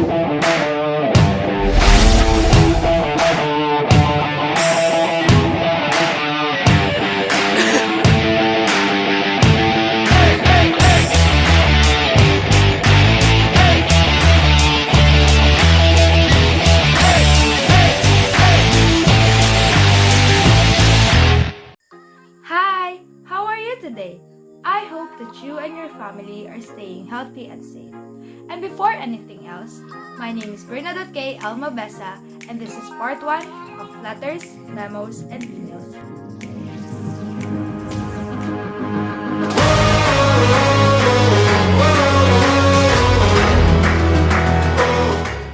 Hi! How are you today? I hope that you and your family are staying healthy and safe. And before anything else, my name is Kaye Mabeza, and this is part 1 of Letters, Memos, and Emails.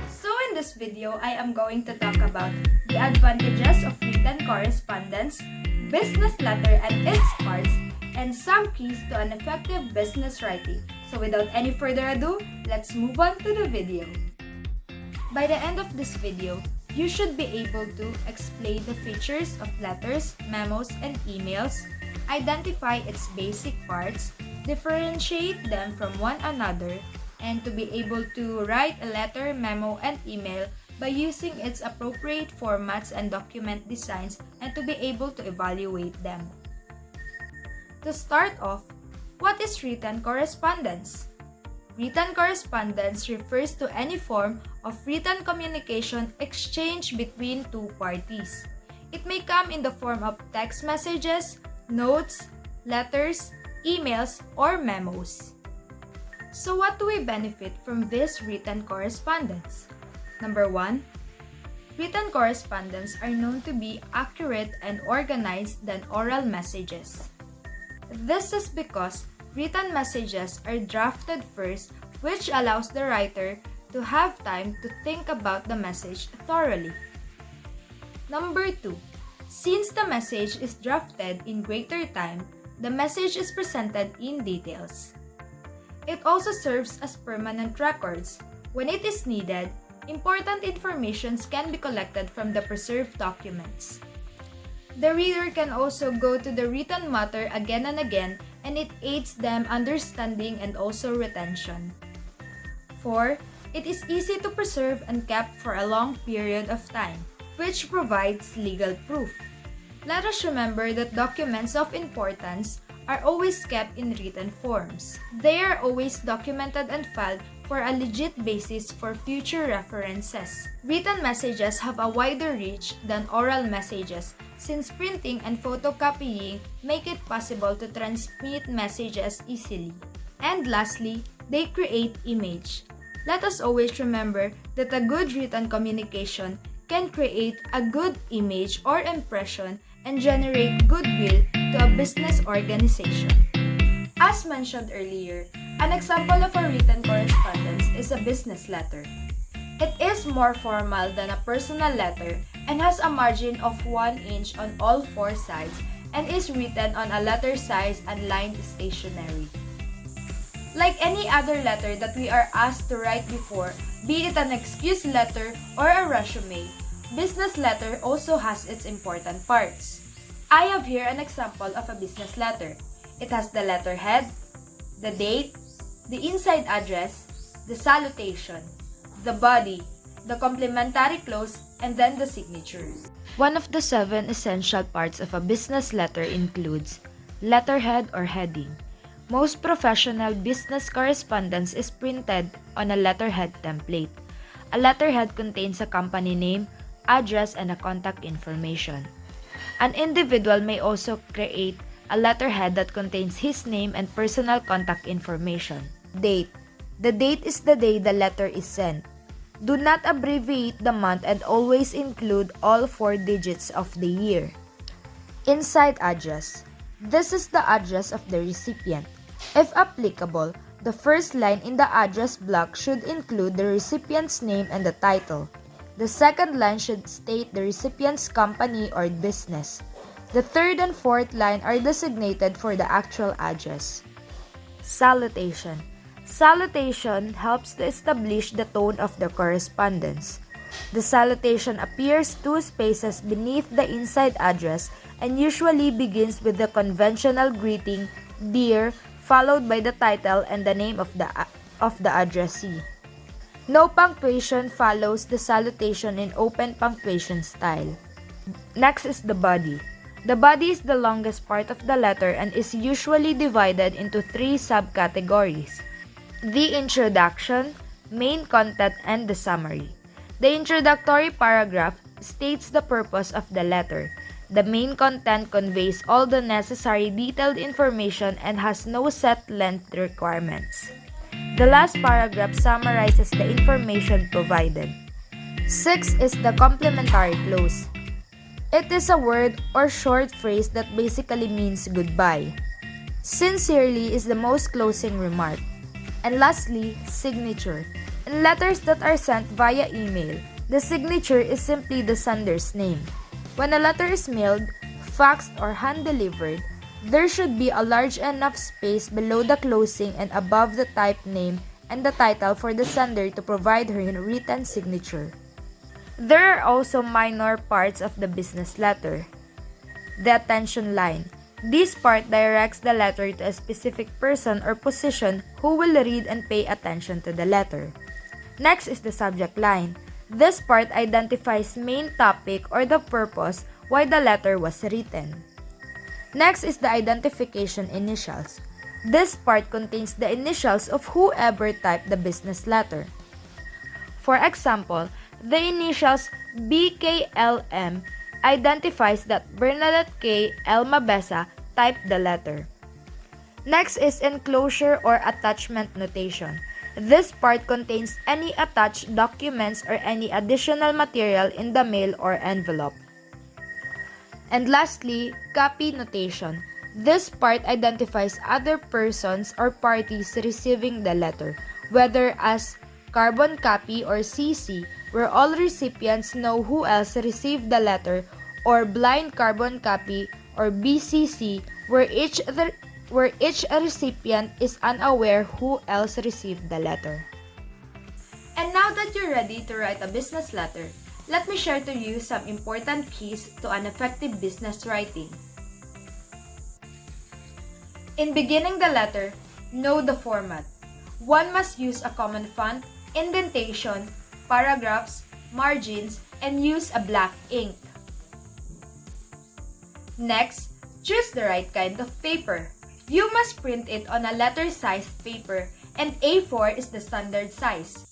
So in this video, I am going to talk about the advantages of written correspondence, business letter and its parts, and some keys to an effective business writing. So without any further ado, let's move on to the video. By the end of this video, you should be able to explain the features of letters, memos, and emails, identify its basic parts, differentiate them from one another, and to be able to write a letter, memo, and email by using its appropriate formats and document designs, and to be able to evaluate them. To start off, what is written correspondence? Written correspondence refers to any form of written communication exchange between two parties. It may come in the form of text messages, notes, letters, emails, or memos. So what do we benefit from this written correspondence? Number 1, written correspondence are known to be accurate and organized than oral messages. This is because written messages are drafted first, which allows the writer to have time to think about the message thoroughly. Number 2, since the message is drafted in greater time, the message is presented in details. It also serves as permanent records. When it is needed, important information can be collected from the preserved documents. The reader can also go to the written matter again and again, and it aids them understanding and also retention. 4. It is easy to preserve and kept for a long period of time, which provides legal proof. Let us remember that documents of importance are always kept in written forms. They are always documented and filed for a legit basis for future references. Written messages have a wider reach than oral messages, since printing and photocopying make it possible to transmit messages easily. And lastly, they create image. Let us always remember that a good written communication can create a good image or impression and generate goodwill to a business organization. As mentioned earlier, an example of a written correspondence is a business letter. It is more formal than a personal letter and has a margin of 1 inch on all 4 sides and is written on a letter size and lined stationery. Like any other letter that we are asked to write before, be it an excuse letter or a resume, business letter also has its important parts. I have here an example of a business letter. It has the letterhead, the date, the inside address, the salutation, the body, the complimentary clause, and then the signature. One of the 7 essential parts of a business letter includes letterhead or heading. Most professional business correspondence is printed on a letterhead template. A letterhead contains a company name, address, and a contact information. An individual may also create a letterhead that contains his name and personal contact information. Date. The date is the day the letter is sent. Do not abbreviate the month and always include all 4 digits of the year. Inside address. This is the address of the recipient. If applicable, the first line in the address block should include the recipient's name and the title. The second line should state the recipient's company or business. The third and fourth line are designated for the actual address. Salutation. Salutation helps to establish the tone of the correspondence. The salutation appears 2 spaces beneath the inside address and usually begins with the conventional greeting, "Dear," followed by the title and the name of the addressee. No punctuation follows the salutation in open punctuation style. Next is the body. The body is the longest part of the letter and is usually divided into 3 subcategories: the introduction, main content, and the summary. The introductory paragraph states the purpose of the letter. The main content conveys all the necessary detailed information and has no set length requirements. The last paragraph summarizes the information provided. 6 is the complementary clause. It is a word or short phrase that basically means goodbye. Sincerely is the most closing remark. And lastly, signature. In letters that are sent via email, the signature is simply the sender's name. When a letter is mailed, faxed, or hand-delivered, there should be a large enough space below the closing and above the type name and the title for the sender to provide her written signature. There are also minor parts of the business letter. The attention line. This part directs the letter to a specific person or position who will read and pay attention to the letter. Next is the subject line. This part identifies main topic or the purpose why the letter was written. Next is the identification initials. This part contains the initials of whoever typed the business letter. For example, the initials BKLM identifies that Bernadette Kaye Mabeza typed the letter. Next is enclosure or attachment notation. This part contains any attached documents or any additional material in the mail or envelope. And lastly, copy notation. This part identifies other persons or parties receiving the letter, whether as carbon copy or CC, where all recipients know who else received the letter, or blind carbon copy or BCC, where each recipient is unaware who else received the letter. And now that you're ready to write a business letter, let me share to you some important keys to an effective business writing. In beginning the letter, know the format. One must use a common font, indentation, paragraphs, margins, and use a black ink. Next, choose the right kind of paper. You must print it on a letter-sized paper, and A4 is the standard size.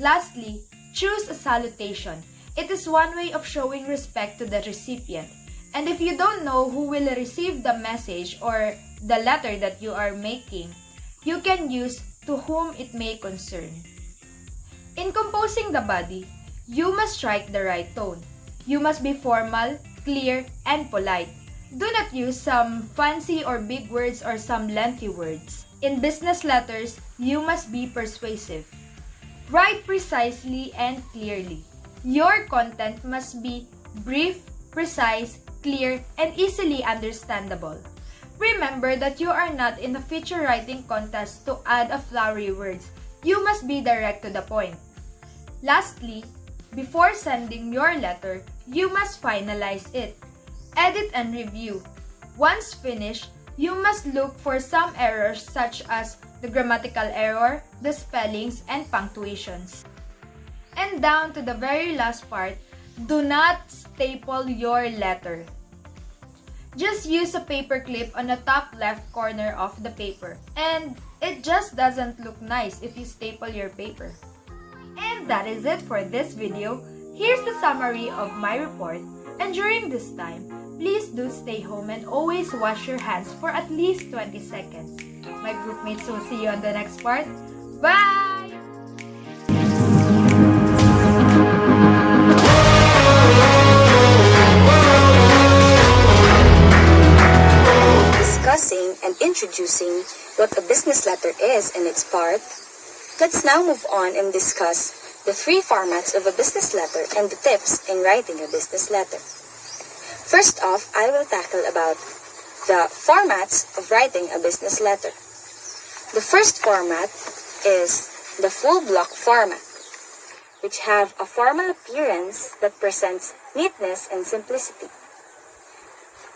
Lastly, choose a salutation. It is one way of showing respect to the recipient. And if you don't know who will receive the message or the letter that you are making, you can use to whom it may concern. In composing the body, you must strike the right tone. You must be formal, clear, and polite. Do not use some fancy or big words or some lengthy words. In business letters, you must be persuasive. Write precisely and clearly. Your content must be brief, precise, clear, and easily understandable. Remember that you are not in a feature writing contest to add a flowery words. You must be direct to the point. Lastly, before sending your letter, you must finalize it. Edit and review. Once finished, you must look for some errors such as the grammatical error, the spellings, and punctuations. And down to the very last part, do not staple your letter. Just use a paper clip on the top left corner of the paper. And it just doesn't look nice if you staple your paper. And that is it for this video. Here's the summary of my report. And during this time, please do stay home and always wash your hands for at least 20 seconds. My groupmates will see you on the next part. Bye! Discussing and introducing what a business letter is and its part, let's now move on and discuss the 3 formats of a business letter and the tips in writing a business letter. First off, I will tackle about the formats of writing a business letter. The first format is the full block format, which have a formal appearance that presents neatness and simplicity.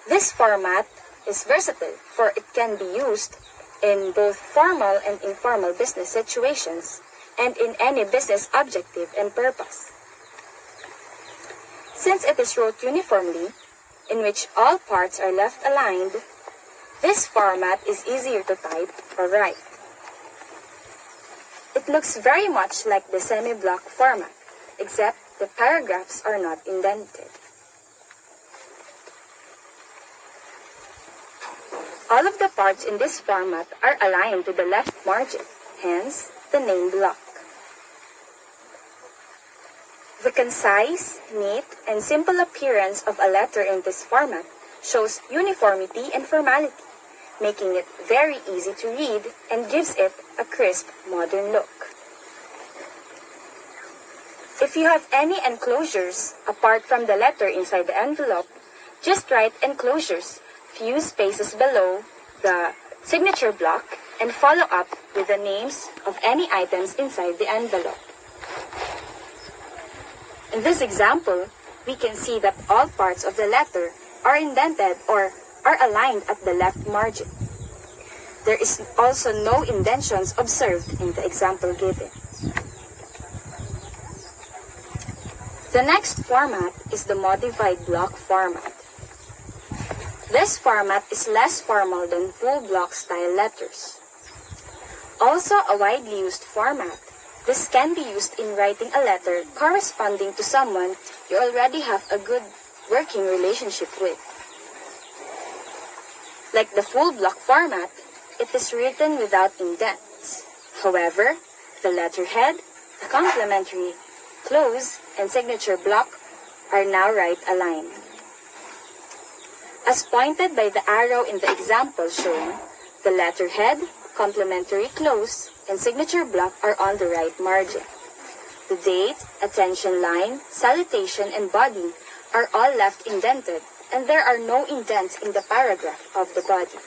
This format is versatile, for it can be used in both formal and informal business situations and in any business objective and purpose. Since it is wrote uniformly, in which all parts are left aligned, this format is easier to type or write. It looks very much like the semi-block format, except the paragraphs are not indented. All of the parts in this format are aligned to the left margin, hence the name block. The concise, neat, and simple appearance of a letter in this format shows uniformity and formality, making it very easy to read and gives it a crisp, modern look. If you have any enclosures apart from the letter inside the envelope, just write enclosures few spaces below the signature block and follow up with the names of any items inside the envelope. In this example, we can see that all parts of the letter are indented or are aligned at the left margin. There is also no indentions observed in the example given. The next format is the modified block format. This format is less formal than full block style letters. Also a widely used format, this can be used in writing a letter corresponding to someone you already have a good working relationship with. Like the full block format, it is written without indents. However, the letterhead, the complementary, close, and signature block are now right aligned. As pointed by the arrow in the example shown, the letterhead, complementary close, and signature block are on the right margin. The date, attention line, salutation, and body are all left indented, and there are no indents in the paragraph of the body.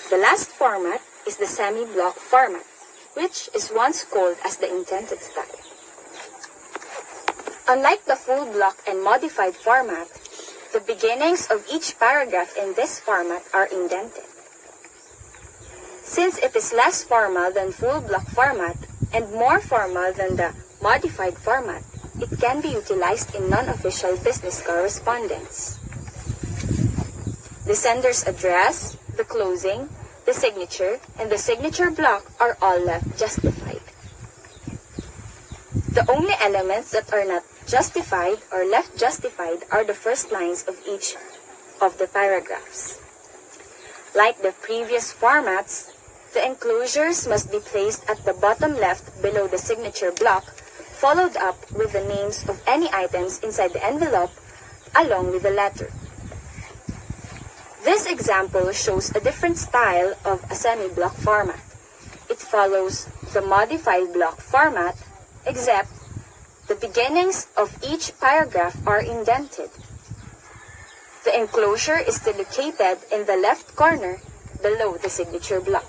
The last format is the semi-block format, which is once called as the indented style. Unlike the full block and modified format, the beginnings of each paragraph in this format are indented. Since it is less formal than full block format and more formal than the modified format, it can be utilized in non-official business correspondence. The sender's address, the closing, the signature, and the signature block are all left justified. The only elements that are not justified or left justified are the first lines of each of the paragraphs. Like the previous formats, the enclosures must be placed at the bottom left below the signature block, followed up with the names of any items inside the envelope along with the letter. This example shows a different style of a semi-block format. It follows the modified block format, except the beginnings of each paragraph are indented. The enclosure is still located in the left corner below the signature block.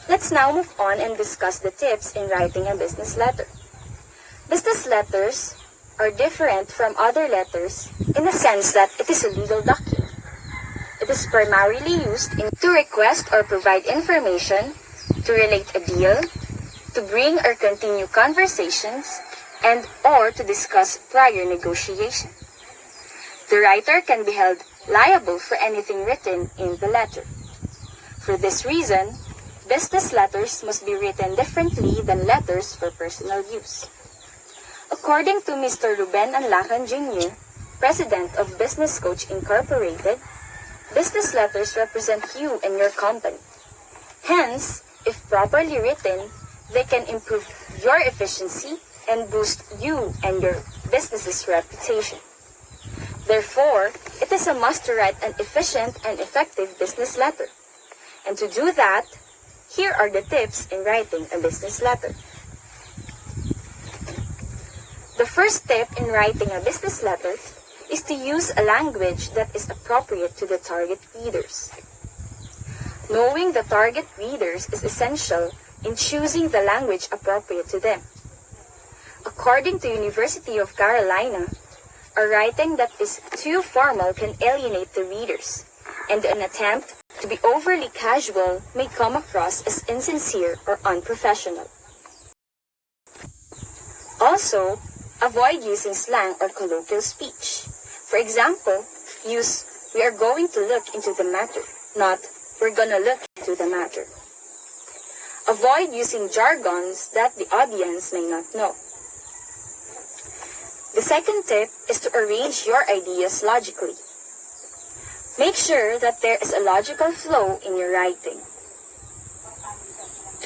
Let's now move on and discuss the tips in writing a business letter. Business letters are different from other letters in the sense that it is a legal document. It is primarily used to request or provide information, to relate a deal, to bring or continue conversations, and or to discuss prior negotiation. The writer can be held liable for anything written in the letter. For this reason, business letters must be written differently than letters for personal use. According to Mr. Ruben Anlacan Jr., President of Business Coach Incorporated, business letters represent you and your company. Hence, if properly written, they can improve your efficiency and boost you and your business's reputation. Therefore, it is a must to write an efficient and effective business letter. And to do that, here are the tips in writing a business letter. The first tip in writing a business letter is to use a language that is appropriate to the target readers. Knowing the target readers is essential in choosing the language appropriate to them. According to University of Carolina, a writing that is too formal can alienate the readers, and an attempt To be overly casual may come across as insincere or unprofessional. Also, avoid using slang or colloquial speech. For example, use "we are going to look into the matter," not "we're gonna look into the matter." Avoid using jargons that the audience may not know. The second tip is to arrange your ideas logically. Make sure that there is a logical flow in your writing.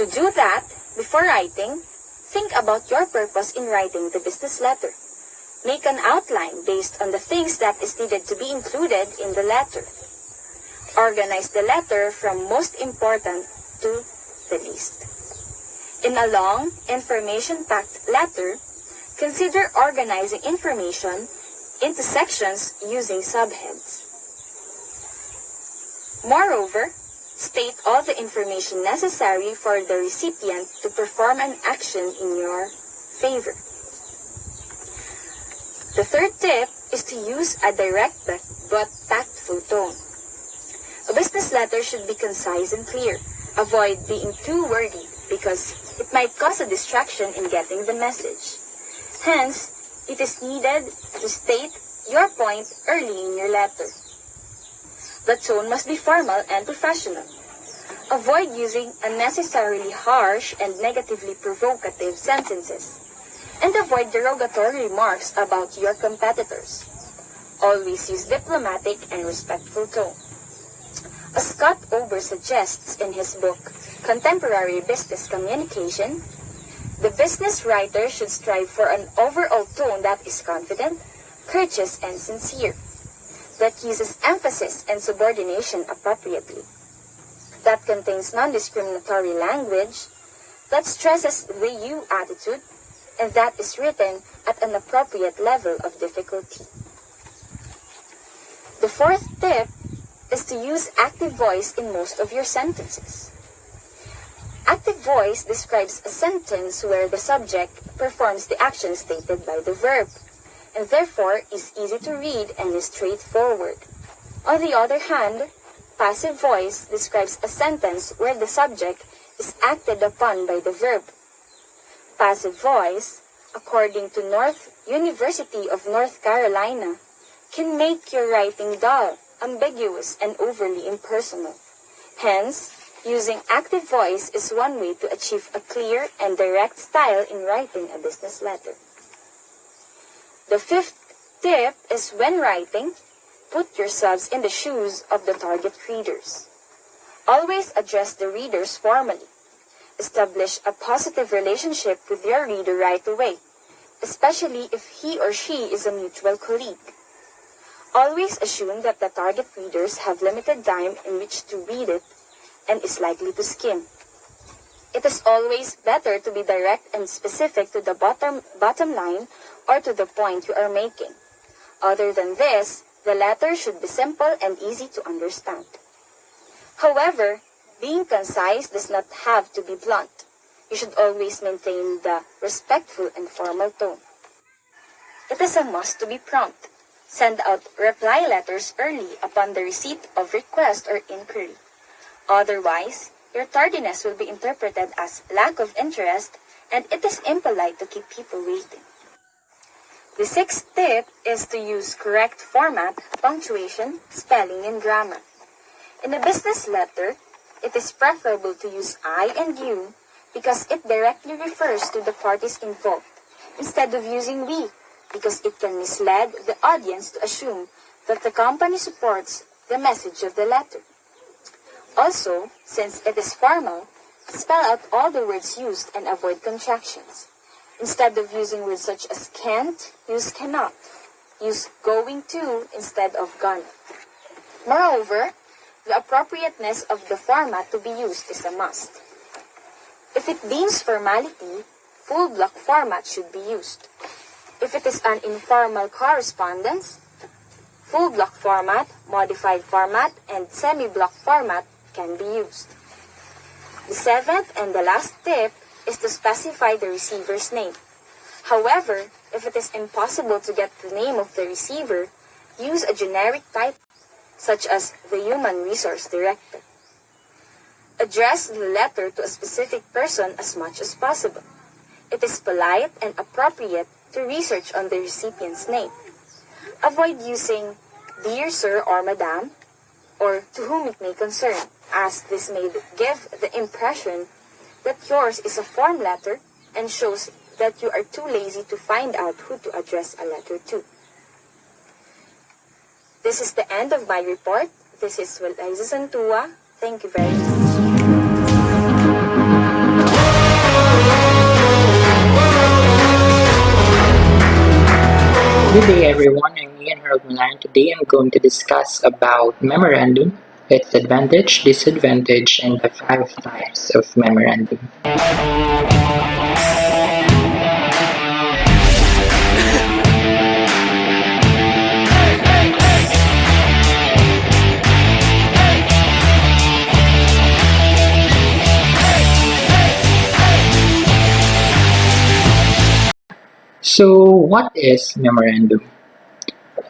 To do that, before writing, think about your purpose in writing the business letter. Make an outline based on the things that is needed to be included in the letter. Organize the letter from most important to the least. In a long, information-packed letter, consider organizing information into sections using subheads. Moreover, state all the information necessary for the recipient to perform an action in your favor. The third tip is to use a direct but tactful tone. A business letter should be concise and clear. Avoid being too wordy because it might cause a distraction in getting the message. Hence, it is needed to state your point early in your letter. The tone must be formal and professional. Avoid using unnecessarily harsh and negatively provocative sentences. And avoid derogatory remarks about your competitors. Always use diplomatic and respectful tone. As Scott Ober suggests in his book, Contemporary Business Communication, the business writer should strive for an overall tone that is confident, courteous, and sincere, that uses emphasis and subordination appropriately, that contains non-discriminatory language, that stresses the you attitude, and that is written at an appropriate level of difficulty. The fourth tip is to use active voice in most of your sentences. Active voice describes a sentence where the subject performs the action stated by the verb, and therefore is easy to read and is straightforward. On the other hand, passive voice describes a sentence where the subject is acted upon by the verb. Passive voice, according to University of North Carolina, can make your writing dull, ambiguous, and overly impersonal. Hence, using active voice is one way to achieve a clear and direct style in writing a business letter. The fifth tip is when writing, put yourselves in the shoes of the target readers. Always address the readers formally. Establish a positive relationship with your reader right away, especially if he or she is a mutual colleague. Always assume that the target readers have limited time in which to read it and is likely to skim. It is always better to be direct and specific to the bottom line or to the point you are making. Other than this, the letter should be simple and easy to understand. However, being concise does not have to be blunt. You should always maintain the respectful and formal tone. It is a must to be prompt. Send out reply letters early upon the receipt of request or inquiry. Otherwise, your tardiness will be interpreted as lack of interest, and it is impolite to keep people waiting. The sixth tip is to use correct format, punctuation, spelling, and grammar. In a business letter, it is preferable to use I and you because it directly refers to the parties involved, instead of using we, because it can mislead the audience to assume that the company supports the message of the letter. Also, since it is formal, spell out all the words used and avoid contractions. Instead of using words such as can't, use cannot. Use going to instead of gonna. Moreover, the appropriateness of the format to be used is a must. If it deems formality, full block format should be used. If it is an informal correspondence, full block format, modified format, and semi-block format can be used. The seventh and the last tip is to specify the receiver's name. However, if it is impossible to get the name of the receiver, use a generic title, such as the Human Resource Director. Address the letter to a specific person as much as possible. It is polite and appropriate to research on the recipient's name. Avoid using "Dear Sir" or "Madam" or "To whom it may concern," as this may give the impression that yours is a form letter and shows that you are too lazy to find out who to address a letter to. This is the end of my report. This is Welaiza Santua. Thank you very much. Good day everyone, I'm Ian Harold Milan. Today I'm going to discuss about memorandum, its advantage, disadvantage, and the 5 types of memorandum. So what is memorandum?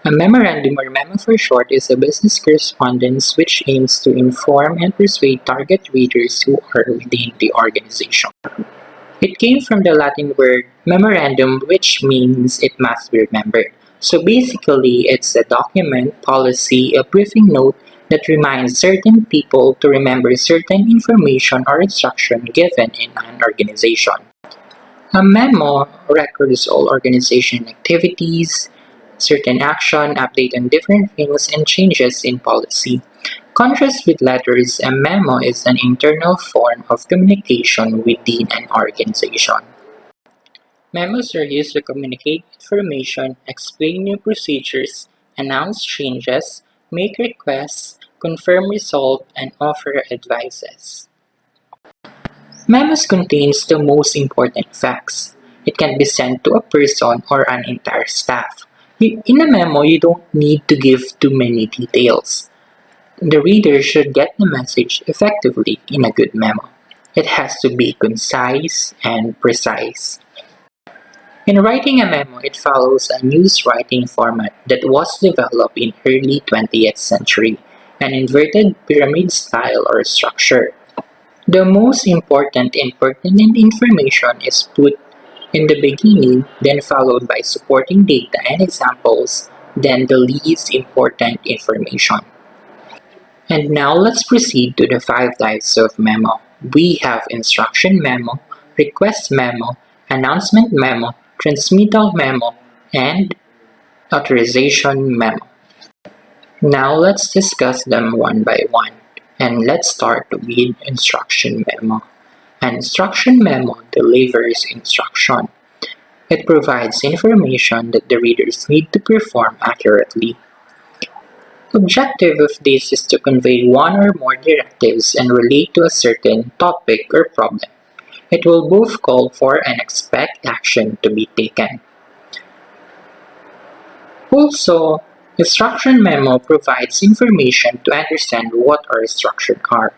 A memorandum, or memo for short, is a business correspondence which aims to inform and persuade target readers who are within the organization. It came from the Latin word memorandum, which means it must be remembered. So basically, it's a document, policy, a briefing note that reminds certain people to remember certain information or instruction given in an organization. A memo records all organization activities, certain action, update on different things, and changes in policy. Contrast with letters, a memo is an internal form of communication within an organization. Memos are used to communicate information, explain new procedures, announce changes, make requests, confirm results, and offer advices. Memos contains the most important facts. It can be sent to a person or an entire staff. In a memo, you don't need to give too many details. The reader should get the message effectively in a good memo. It has to be concise and precise. In writing a memo, it follows a news writing format that was developed in early 20th century, an inverted pyramid style or structure. The most important and pertinent information is put in the beginning, then followed by supporting data and examples, then the least important information. And now let's proceed to the 5 types of memo. We have instruction memo, request memo, announcement memo, transmittal memo, and authorization memo. Now let's discuss them one by one. And let's start with instruction memo. An instruction memo delivers instruction. It provides information that the readers need to perform accurately. Objective of this is to convey one or more directives and relate to a certain topic or problem. It will both call for and expect action to be taken. Also, instruction memo provides information to understand what our instructions are,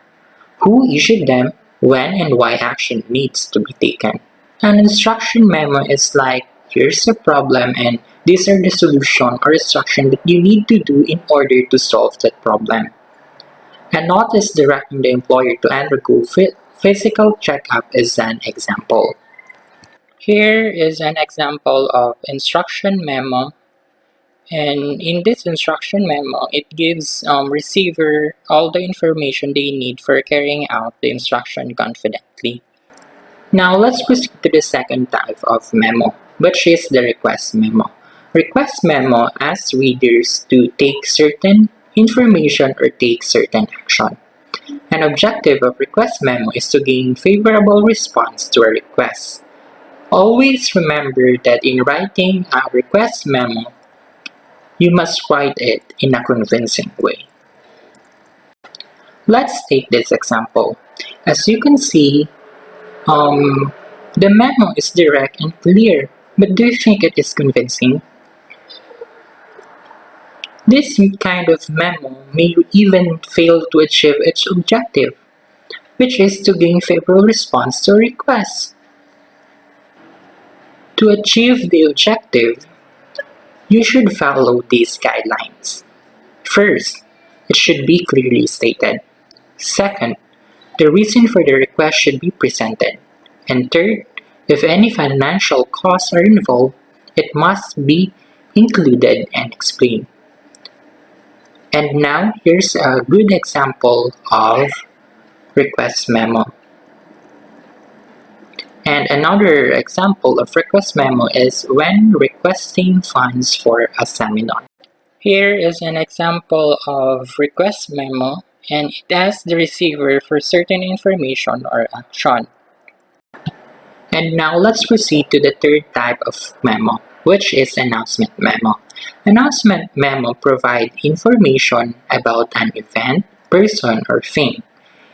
who issued them, when and why action needs to be taken. An instruction memo is like, here's a problem and these are the solution or instruction that you need to do in order to solve that problem. A notice directing the employer to undergo physical checkup is an example. Here is an example of instruction memo. And in this instruction memo, it gives receiver all the information they need for carrying out the instruction confidently. Now let's proceed to the second type of memo, which is the request memo. Request memo asks readers to take certain information or take certain action. An objective of request memo is to gain favorable response to a request. Always remember that in writing a request memo, you must write it in a convincing way. Let's take this example. As you can see, the memo is direct and clear, but do you think it is convincing? This kind of memo may even fail to achieve its objective, which is to gain favorable response to a request. To achieve the objective, you should follow these guidelines. First, it should be clearly stated. Second, The reason for the request should be presented. And third, if any financial costs are involved, it must be included and explained. And now, here's a good example of request memo. And another example of request memo is when requesting funds for a seminar. Here is an example of request memo, and it asks the receiver for certain information or action. And now let's proceed to the third type of memo, which is announcement memo. Announcement memo provide information about an event, person, or thing.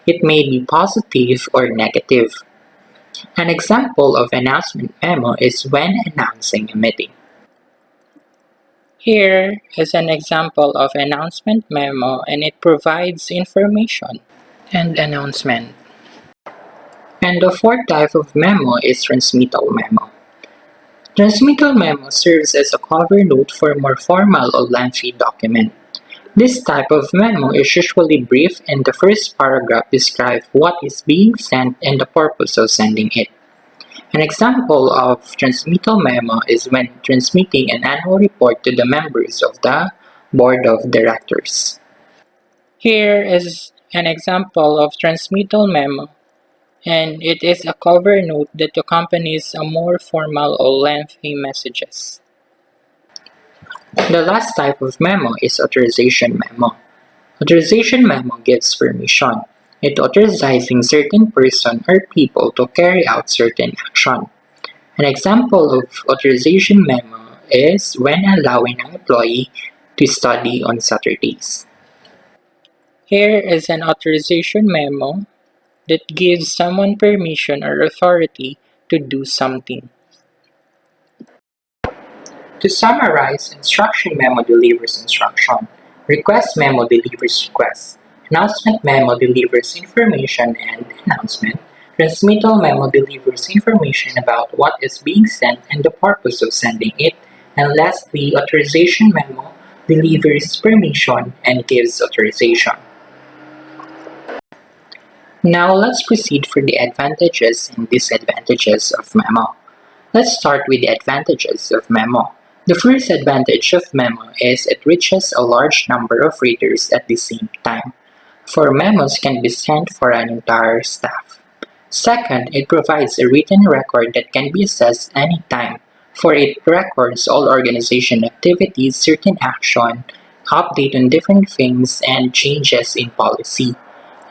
It may be positive or negative. An example of announcement memo is when announcing a meeting. Here is an example of announcement memo, and it provides information and announcement. And the fourth type of memo is transmittal memo. Transmittal memo serves as a cover note for a more formal or lengthy document. This type of memo is usually brief, and the first paragraph describes what is being sent and the purpose of sending it. An example of transmittal memo is when transmitting an annual report to the members of the board of directors. Here is an example of transmittal memo, and it is a cover note that accompanies a more formal or lengthy messages. The last type of memo is authorization memo. Authorization memo gives permission. It authorizing certain person or people to carry out certain action. An example of authorization memo is when allowing an employee to study on Saturdays. Here is an authorization memo that gives someone permission or authority to do something. To summarize, instruction memo delivers instruction. Request memo delivers request. Announcement memo delivers information and announcement. Transmittal memo delivers information about what is being sent and the purpose of sending it. And lastly, authorization memo delivers permission and gives authorization. Now let's proceed for the advantages and disadvantages of memo. Let's start with the advantages of memo. The first advantage of memo is it reaches a large number of readers at the same time. For memos can be sent for an entire staff. Second, it provides a written record that can be accessed anytime. For it records all organization activities, certain action, update on different things, and changes in policy.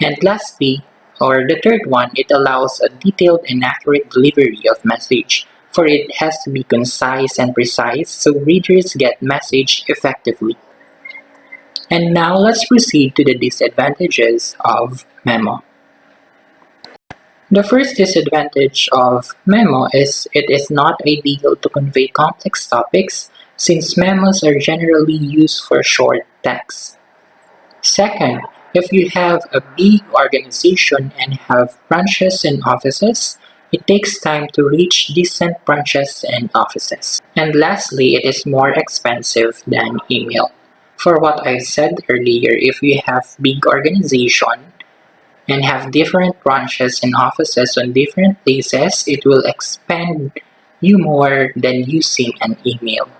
And lastly, or the third one, it allows a detailed and accurate delivery of message. For it has to be concise and precise so readers get message effectively. And now let's proceed to the disadvantages of memo. The first disadvantage of memo is it is not ideal to convey complex topics since memos are generally used for short text. Second, if you have a big organization and have branches and offices, it takes time to reach decent branches and offices. And lastly, it is more expensive than email. For what I said earlier, if you have big organization and have different branches and offices on different places, it will expand you more than using an email.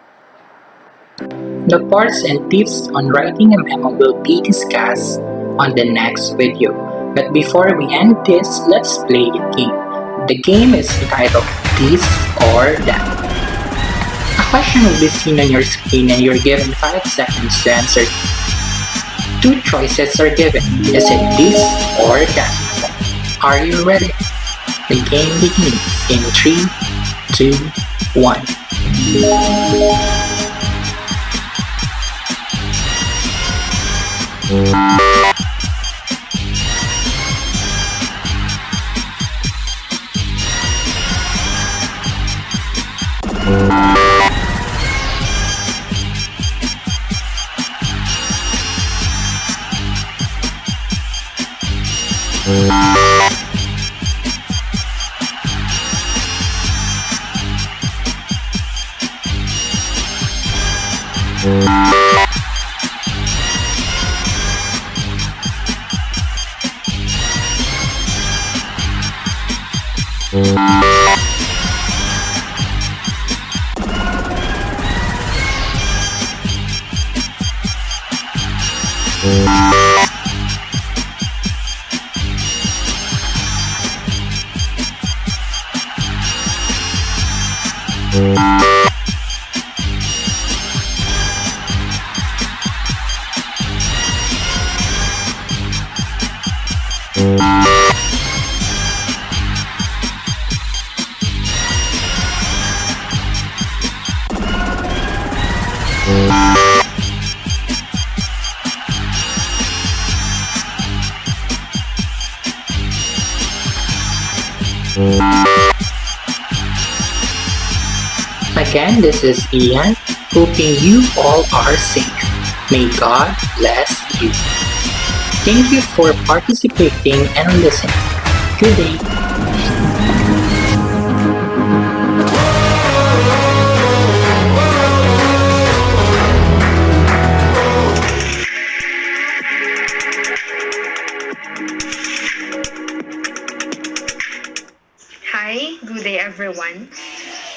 The parts and tips on writing a memo will be discussed on the next video. But before we end this, let's play a game. The game is entitled This or That. A question will be seen on your screen and you're given 5 seconds to answer. 2 choices are given. Is it this or that? Are you ready? The game begins in 3, 2, 1. Again, this is Ian, hoping you all are safe. May God bless you. Thank you for participating and listening. Good day. Hi, good day everyone.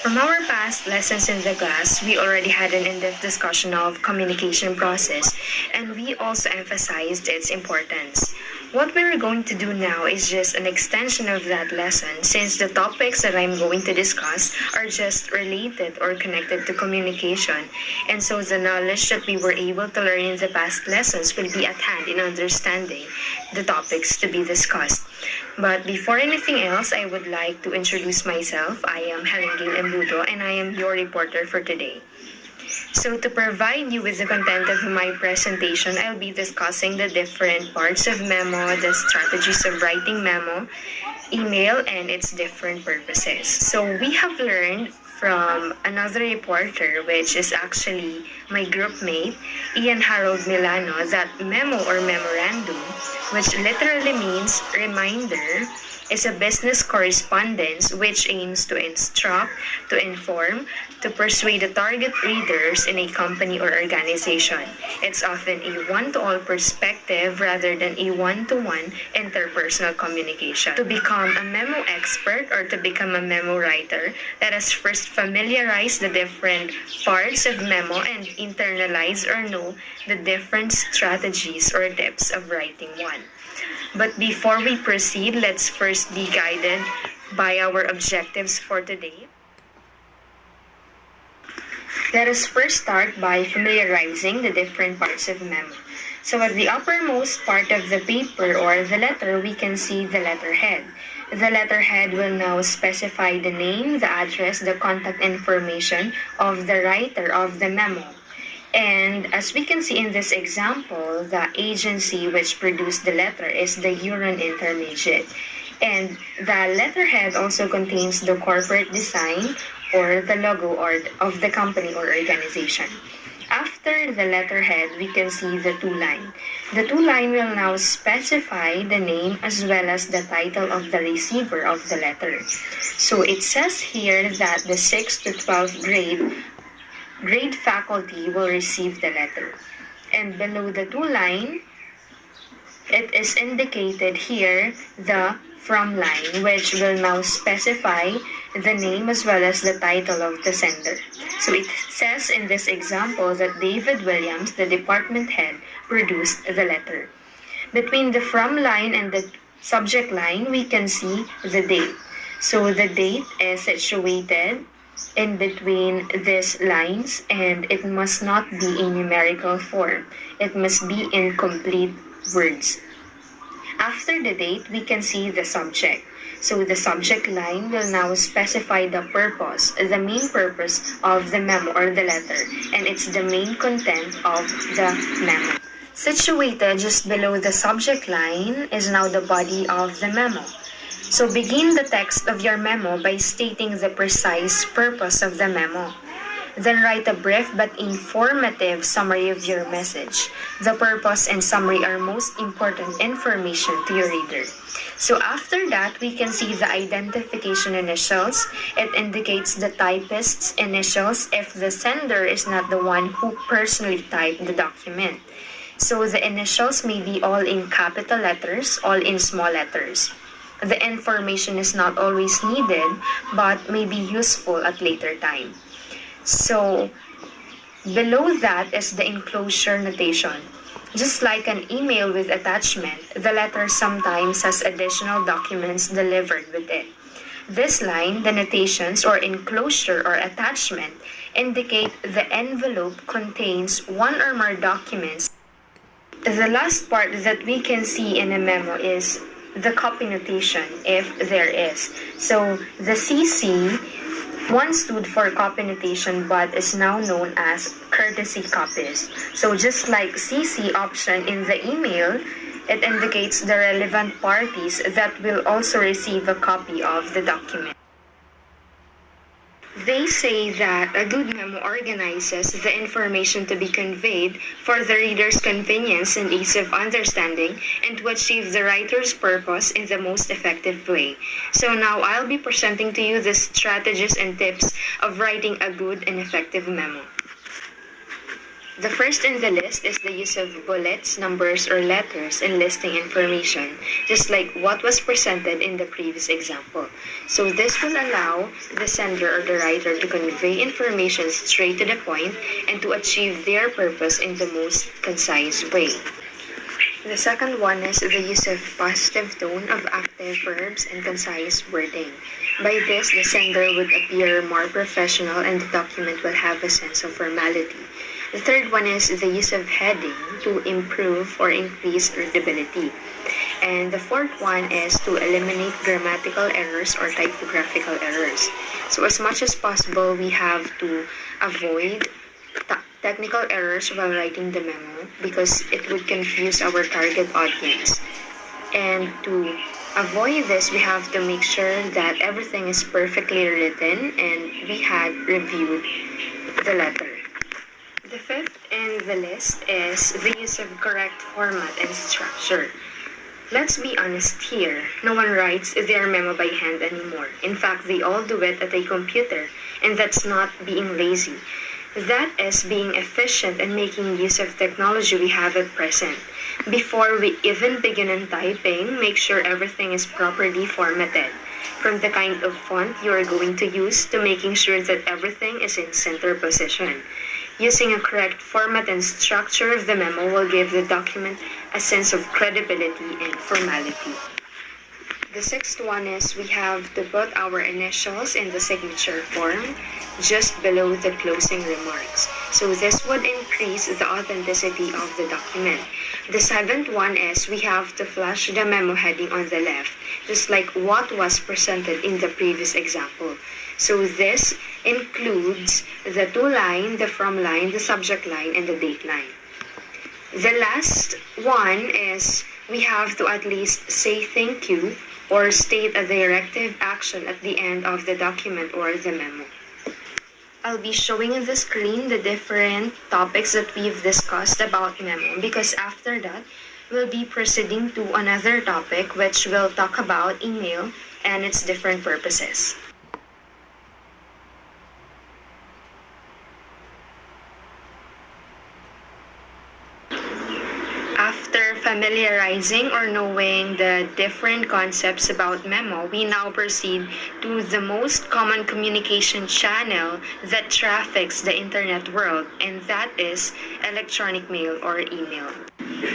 From our past lessons in the class, we already had an in-depth discussion of communication process, and we also emphasized its importance. What we're going to do now is just an extension of that lesson, since the topics that I'm going to discuss are just related or connected to communication, and so the knowledge that we were able to learn in the past lessons will be at hand in understanding the topics to be discussed. But before anything else, I would like to introduce myself. I am Gail Embudo, and I am your reporter for today. So to provide you with the content of my presentation, I'll be discussing the different parts of memo, the strategies of writing memo, email, and its different purposes. So we have learned from another reporter, which is actually my group mate, Ian Harold Milano, that memo or memorandum, which literally means reminder, is a business correspondence which aims to instruct, to inform, to persuade the target readers in a company or organization. It's often a one-to-all perspective rather than a one-to-one interpersonal communication. To become a memo expert or to become a memo writer, let us first familiarize the different parts of memo and internalize or know the different strategies or tips of writing one. But before we proceed, let's first be guided by our objectives for today. Let us first start by familiarizing the different parts of memo. So at the uppermost part of the paper or the letter, we can see the letterhead. The letterhead will now specify the name, the address, the contact information of the writer of the memo. And as we can see in this example, the agency which produced the letter is the Huron Intermediate. And the letterhead also contains the corporate design or the logo of the company or organization. After the letterhead, we can see the two-line. The two-line will now specify the name as well as the title of the receiver of the letter. So it says here that the 6th to 12th grade faculty will receive the letter. And below the two-line, it is indicated here the from line, which will now specify the name as well as the title of the sender. So it says in this example that David Williams, the department head, produced the letter. Between the from line and the subject line, we can see the date. So the date is situated in between these lines, and it must not be in numerical form. It must be in complete words. After the date, we can see the subject. So the subject line will now specify the purpose, the main purpose of the memo or the letter, and it's the main content of the memo. Situated just below the subject line is now the body of the memo. So begin the text of your memo by stating the precise purpose of the memo. Then write a brief but informative summary of your message. The purpose and summary are most important information to your reader. So after that, we can see the identification initials. It indicates the typist's initials if the sender is not the one who personally typed the document. So the initials may be all in capital letters, all in small letters. the information is not always needed but may be useful at later time. So below that is the enclosure notation. Just like an email with attachment, the letter sometimes has additional documents delivered with it. This line, the notations or enclosure or attachment, indicate the envelope contains one or more documents. The last part that we can see in a memo is the copy notation, if there is. So the CC once stood for copy notation but is now known as courtesy copies. So just like CC option in the email, it indicates the relevant parties that will also receive a copy of the document. They say that a good memo organizes the information to be conveyed for the reader's convenience and ease of understanding and to achieve the writer's purpose in the most effective way. So now I'll be presenting to you the strategies and tips of writing a good and effective memo. The first in the list is the use of bullets, numbers, or letters in listing information, just like what was presented in the previous example. So this will allow the sender or the writer to convey information straight to the point and to achieve their purpose in the most concise way. The second one is the use of positive tone of active verbs and concise wording. By this, the sender would appear more professional and the document will have a sense of formality. The third one is the use of heading to improve or increase readability. And the fourth one is to eliminate grammatical errors or typographical errors. So as much as possible, we have to avoid technical errors while writing the memo because it would confuse our target audience. And to avoid this, we have to make sure that everything is perfectly written and we had reviewed the letter. The fifth in the list is the use of correct format and structure. Let's be honest here, no one writes their memo by hand anymore. In fact, they all do it at a computer, and that's not being lazy. That is being efficient and making use of technology we have at present. Before we even begin in typing, make sure everything is properly formatted. From the kind of font you are going to use to making sure that everything is in center position. Using a correct format and structure of the memo will give the document a sense of credibility and formality. The sixth one is we have to put our initials in the signature form just below the closing remarks. So this would increase the authenticity of the document. The seventh one is we have to flash the memo heading on the left, just like what was presented in the previous example. So this includes the to line, the from line, the subject line, and the date line. The last one is we have to at least say thank you or state a directive action at the end of the document or the memo. I'll be showing on the screen the different topics that we've discussed about memo because after that, we'll be proceeding to another topic which will talk about email and its different purposes. After familiarizing or knowing the different concepts about memo, we now proceed to the most common communication channel that traffics the internet world, and that is electronic mail or email.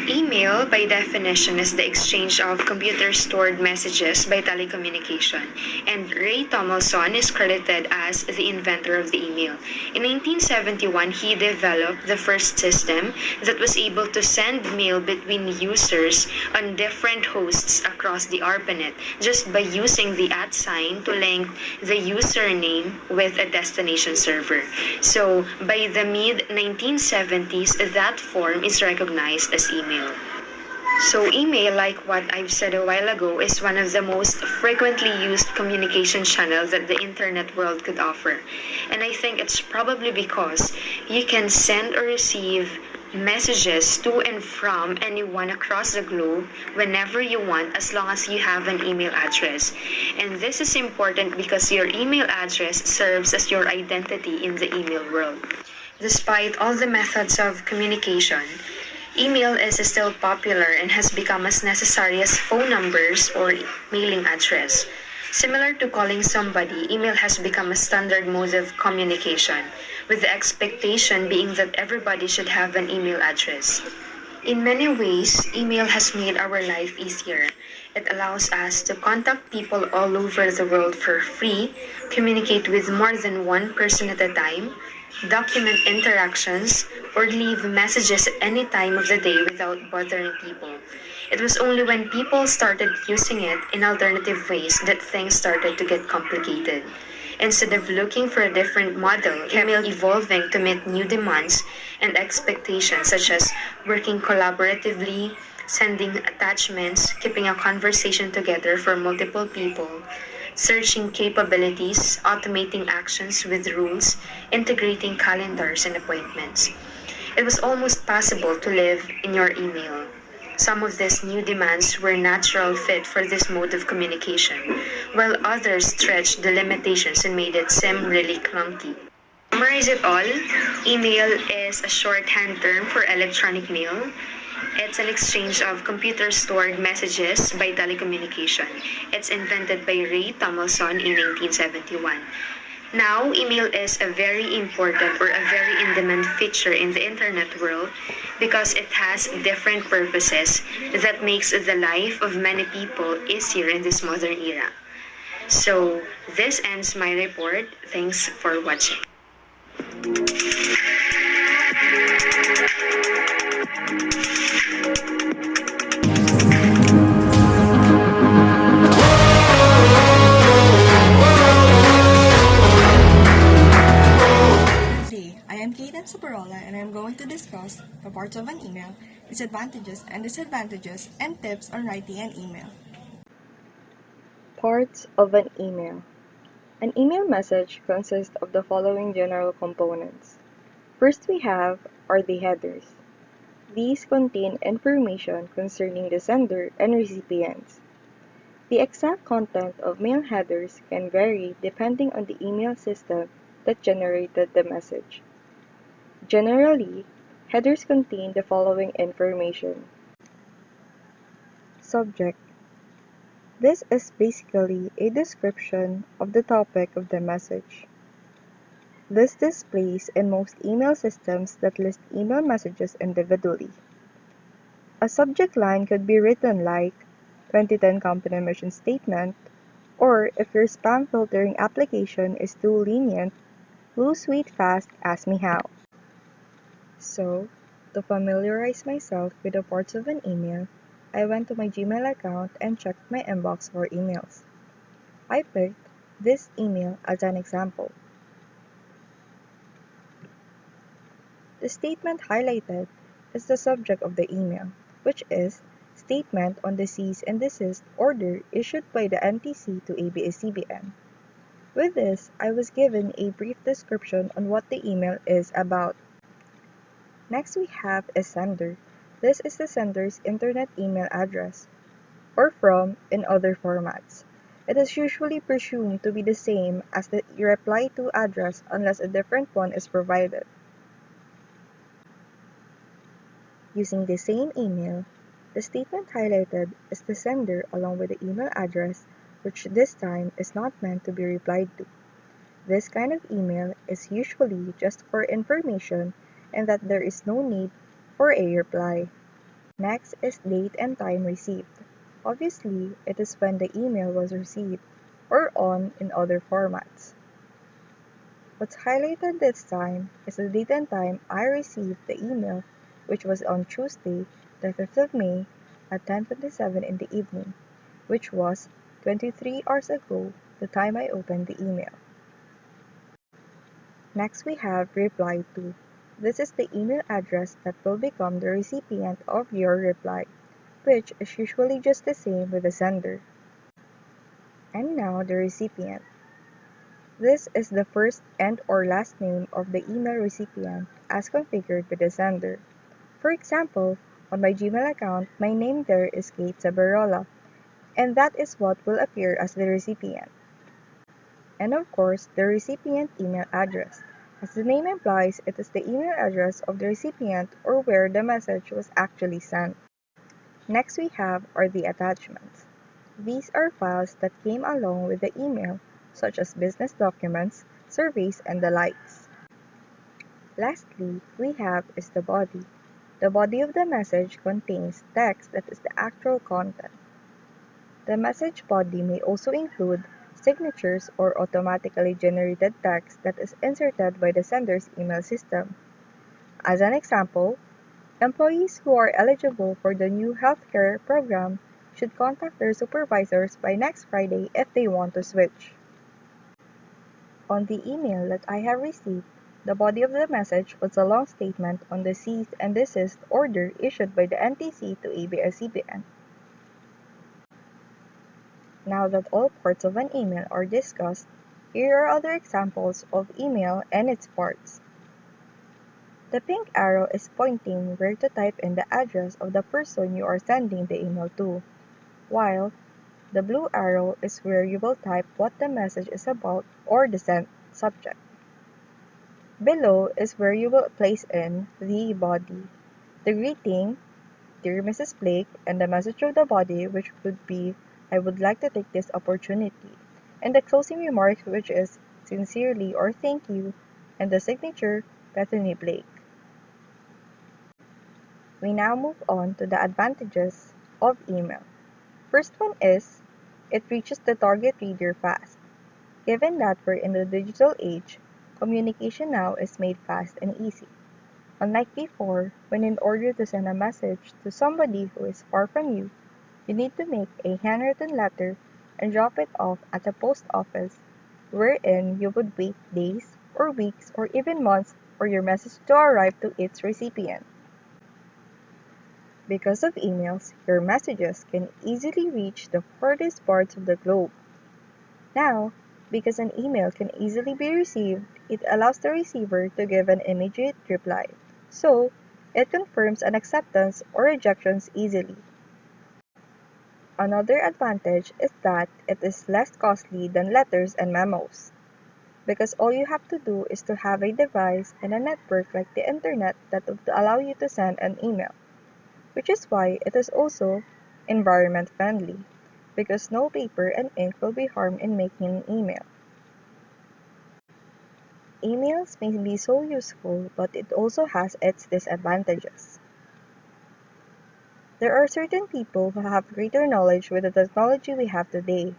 Email, by definition, is the exchange of computer-stored messages by telecommunication, and Ray Tomlinson is credited as the inventor of the email. In 1971, he developed the first system that was able to send mail between users on different hosts across the ARPANET just by using the @ sign to link the username with a destination server. So, by the mid-1970s, that form is recognized as email. So email, like what I've said a while ago, is one of the most frequently used communication channels that the internet world could offer. And I think it's probably because you can send or receive messages to and from anyone across the globe whenever you want as long as you have an email address. And this is important because your email address serves as your identity in the email world. Despite all the methods of communication, Email is still popular and has become as necessary as phone numbers or mailing address. Similar to calling somebody, email has become a standard mode of communication, with the expectation being that everybody should have an email address. In many ways, email has made our life easier. It allows us to contact people all over the world for free, communicate with more than one person at a time, document interactions, or leave messages at any time of the day without bothering people. It was only when people started using it in alternative ways that things started to get complicated. Instead of looking for a different model, email evolving to meet new demands and expectations such as working collaboratively, sending attachments, keeping a conversation together for multiple people, searching capabilities, automating actions with rules, integrating calendars and appointments. It was almost possible to live in your email. Some of these new demands were natural fit for this mode of communication, while others stretched the limitations and made it seem really clunky. To summarize it all, email is a shorthand term for electronic mail. It's an exchange of computer-stored messages by telecommunication. It's invented by Ray Tomlinson in 1971. Now, email is a very important or a very in-demand feature in the internet world because it has different purposes that makes the life of many people easier in this modern era. So, this ends my report. Thanks for watching. Good day, I am Kaye Saberola and I am going to discuss the parts of an email, its advantages and disadvantages, and tips on writing an email. Parts of an email. An email message consists of the following general components. First we have are the headers. These contain information concerning the sender and recipients. The exact content of mail headers can vary depending on the email system that generated the message. Generally, headers contain the following information. Subject. This is basically a description of the topic of the message. This displays in most email systems that list email messages individually. A subject line could be written like 2010 company mission statement, or if your spam filtering application is too lenient, lose sweet fast, ask me how. So, to familiarize myself with the parts of an email, I went to my Gmail account and checked my inbox for emails. I picked this email as an example. The statement highlighted is the subject of the email, which is Statement on the Cease and Desist Order issued by the NTC to ABS-CBN. With this, I was given a brief description on what the email is about. Next we have a sender. This is the sender's internet email address, or from in other formats. It is usually presumed to be the same as the reply to address unless a different one is provided. Using the same email, the statement highlighted is the sender along with the email address, which this time is not meant to be replied to. This kind of email is usually just for information and that there is no need for a reply. Next is date and time received. Obviously, it is when the email was received, or on in other formats. What's highlighted this time is the date and time I received the email, which was on Tuesday, the 5th of May at 10:27 in the evening, which was 23 hours ago the time I opened the email. Next we have reply to. This is the email address that will become the recipient of your reply, which is usually just the same with the sender. And now the recipient. This is the first and or last name of the email recipient as configured with the sender. For example, on my Gmail account, my name there is Kaye Saberola, and that is what will appear as the recipient. And of course, the recipient email address. As the name implies, it is the email address of the recipient or where the message was actually sent. Next we have are the attachments. These are files that came along with the email, such as business documents, surveys, and the likes. Lastly, we have is the body. The body of the message contains text that is the actual content. The message body may also include signatures or automatically generated text that is inserted by the sender's email system. As an example, employees who are eligible for the new healthcare program should contact their supervisors by next Friday if they want to switch. On the email that I have received, the body of the message was a long statement on the cease and desist order issued by the NTC to ABS-CBN. Now that all parts of an email are discussed, here are other examples of email and its parts. The pink arrow is pointing where to type in the address of the person you are sending the email to, while the blue arrow is where you will type what the message is about or the sent subject. Below is where you will place in the body, the greeting, "Dear Mrs. Blake," and the message of the body, which would be, "I would like to take this opportunity," and the closing remarks, which is, "Sincerely" or "Thank you," and the signature, "Bethany Blake." We now move on to the advantages of email. First one is, it reaches the target reader fast. Given that we're in the digital age, communication now is made fast and easy. Unlike before, when in order to send a message to somebody who is far from you, you need to make a handwritten letter and drop it off at the post office, wherein you would wait days or weeks or even months for your message to arrive to its recipient. Because of emails, your messages can easily reach the furthest parts of the globe. Now, because an email can easily be received, it allows the receiver to give an immediate reply. So, it confirms an acceptance or rejections easily. Another advantage is that it is less costly than letters and memos, because all you have to do is to have a device and a network like the internet that would allow you to send an email, which is why it is also environment friendly, because no paper and ink will be harmed in making an email. Emails may be so useful, but it also has its disadvantages. There are certain people who have greater knowledge with the technology we have today,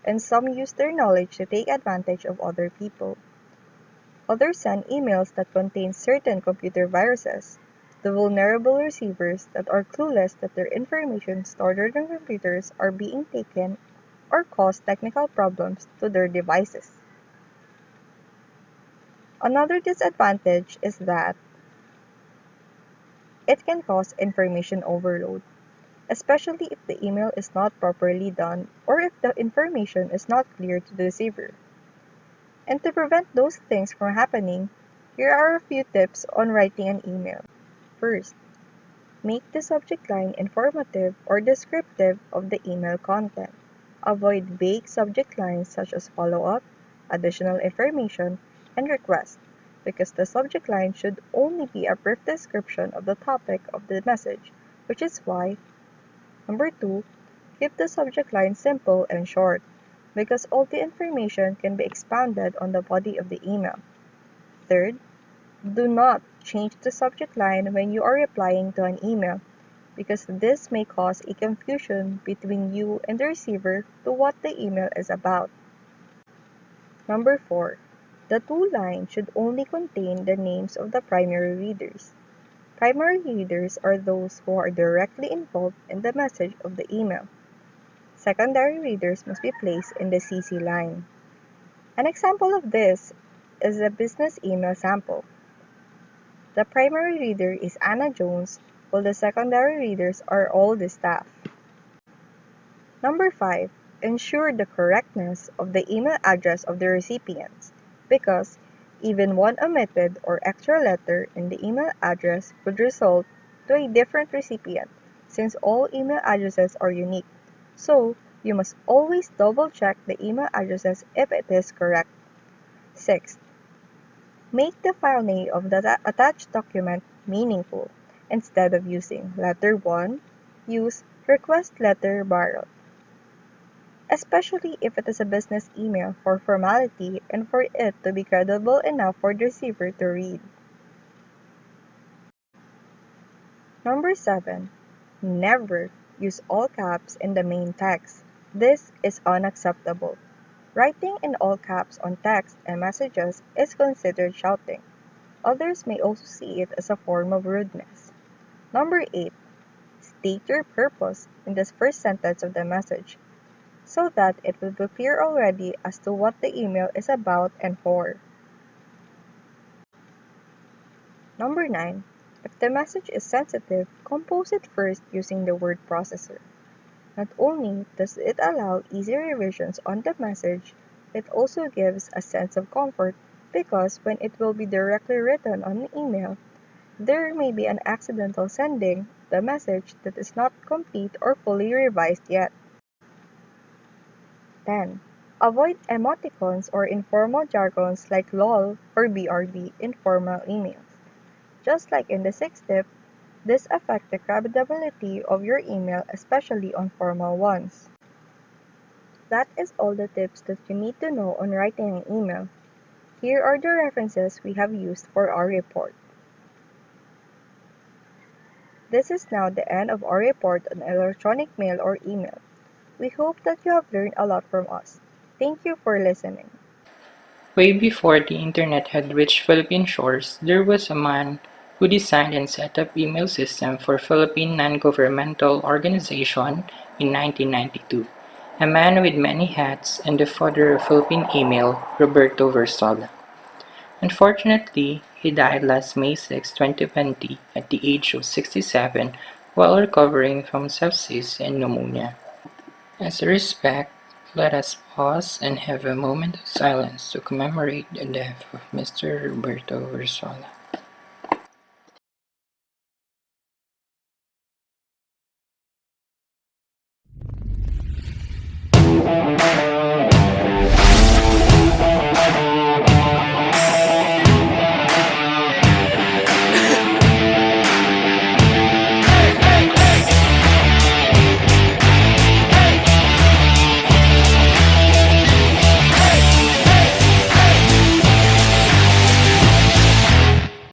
and some use their knowledge to take advantage of other people. Others send emails that contain certain computer viruses, the vulnerable receivers that are clueless that their information stored on their computers are being taken or cause technical problems to their devices. Another disadvantage is that it can cause information overload, especially if the email is not properly done or if the information is not clear to the receiver. And to prevent those things from happening, here are a few tips on writing an email. First, make the subject line informative or descriptive of the email content. Avoid vague subject lines such as follow-up, additional information, and request, because the subject line should only be a brief description of the topic of the message, which is why, number 2, keep the subject line simple and short, because all the information can be expounded on the body of the email. Third, do not change the subject line when you are replying to an email, because this may cause a confusion between you and the receiver to what the email is about. Number 4. The to-line should only contain the names of the primary readers. Primary readers are those who are directly involved in the message of the email. Secondary readers must be placed in the CC line. An example of this is a business email sample. The primary reader is Anna Jones, while the secondary readers are all the staff. Number 5. Ensure the correctness of the email address of the recipients, because even one omitted or extra letter in the email address would result to a different recipient, since all email addresses are unique. So, you must always double-check the email addresses if it is correct. 6. Make the file name of the attached document meaningful. Instead of using letter 1, use request letter borrowed, especially if it is a business email for formality and for it to be credible enough for the receiver to read. Number 7. Never use all caps in the main text. This is unacceptable. Writing in all caps on text and messages is considered shouting. Others may also see it as a form of rudeness. Number 8. State your purpose in the first sentence of the message so that it will be clear already as to what the email is about and for. Number 9. If the message is sensitive, compose it first using the word processor. Not only does it allow easy revisions on the message, it also gives a sense of comfort because when it will be directly written on an email, there may be an accidental sending the message that is not complete or fully revised yet. 10. Avoid emoticons or informal jargons like LOL or BRB in formal emails. Just like in the 6th tip, this affects the credibility of your email, especially on formal ones. That is all the tips that you need to know on writing an email. Here are the references we have used for our report. This is now the end of our report on electronic mail or email. We hope that you have learned a lot from us. Thank you for listening. Way before the internet had reached Philippine shores, there was a man who designed and set up email system for Philippine non-governmental organization in 1992. A man with many hats and the father of Philippine email, Roberto Versola. Unfortunately, he died last May 6, 2020 at the age of 67 while recovering from sepsis and pneumonia. As a respect, let us pause and have a moment of silence to commemorate the death of Mr. Roberto Versola.